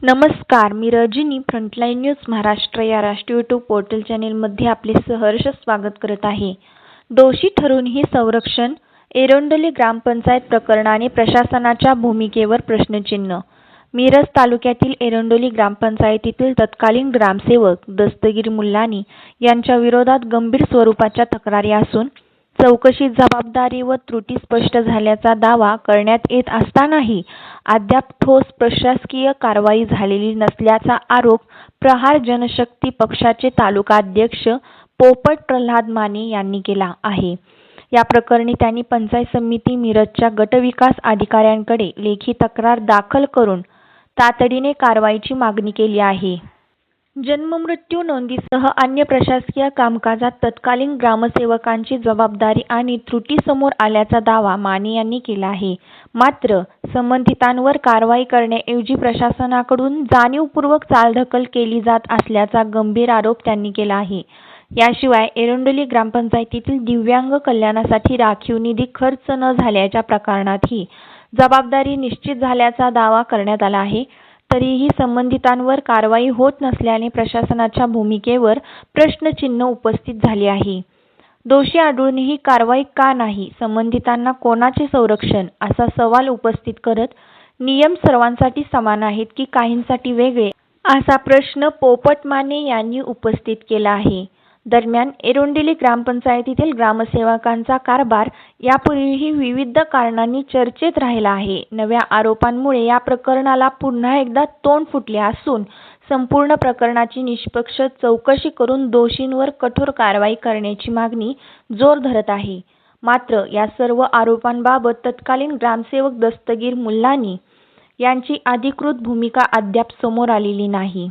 नमस्कार, मी Rajani frontline news Maharashtra या राष्ट्रीय यूट्यूब पोर्टल चॅनेलमध्ये आपले सहर्ष स्वागत करत आहे. दोषी ठरूनही संरक्षण, एरंडोली ग्रामपंचायत प्रकरणाने प्रशासनाच्या भूमिकेवर प्रश्नचिन्ह. मिरज तालुक्यातील एरंडोली ग्रामपंचायतीतील तत्कालीन ग्रामसेवक दस्तगीर मुल्लानी यांच्या विरोधात गंभीर स्वरूपाच्या तक्रारी असून चौकशीत जबाबदारी व त्रुटी स्पष्ट झाल्याचा दावा करण्यात येत असतानाही अद्याप ठोस प्रशासकीय कारवाई झालेली नसल्याचा आरोप प्रहार जनशक्ती पक्षाचे तालुकाध्यक्ष पोपट प्रल्हाद माने यांनी केला आहे. या प्रकरणी त्यांनी पंचायत समिती मिरजच्या गटविकास अधिकाऱ्यांकडे लेखी तक्रार दाखल करून तातडीने कारवाईची मागणी केली आहे. जन्ममृत्यू नोंदीसह अन्य प्रशासकीय कामकाजात तत्कालीन ग्रामसेवकांची जबाबदारी आणि त्रुटी समोर आल्याचा दावा माने यांनी केला आहे. मात्र संबंधितांवर कारवाई करण्याऐवजी प्रशासनाकडून जाणीवपूर्वक चालढकल केली जात असल्याचा गंभीर आरोप त्यांनी केला आहे. याशिवाय एरंडोली ग्रामपंचायतीतील दिव्यांग कल्याणासाठी राखीव निधी खर्च न झाल्याच्या प्रकरणातही जबाबदारी निश्चित झाल्याचा दावा करण्यात आला आहे. तरीही संबंधितांवर कारवाई होत नसल्याने प्रशासनाच्या भूमिकेवर प्रश्नचिन्ह उपस्थित झाले आहे. दोषी आढळूनही कारवाई का नाही, संबंधितांना कोणाचे संरक्षण, असा सवाल उपस्थित करत नियम सर्वांसाठी समान आहेत की काहींसाठी वेगळे, असा प्रश्न पोपट माने यांनी उपस्थित केला आहे. दरम्यान एरंडोली ग्रामपंचायतीतील ग्रामसेवकांचा कारभार यापूर्वीही विविध कारणांनी चर्चेत राहिला आहे. नव्या आरोपांमुळे या प्रकरणाला पुन्हा एकदा तोंड फुटले असून संपूर्ण प्रकरणाची निष्पक्ष चौकशी करून दोषींवर कठोर कारवाई करण्याची मागणी जोर धरत आहे. मात्र या सर्व आरोपांबाबत तत्कालीन ग्रामसेवक दस्तगीर मुल्लानी यांची अधिकृत भूमिका अद्याप समोर आलेली नाही.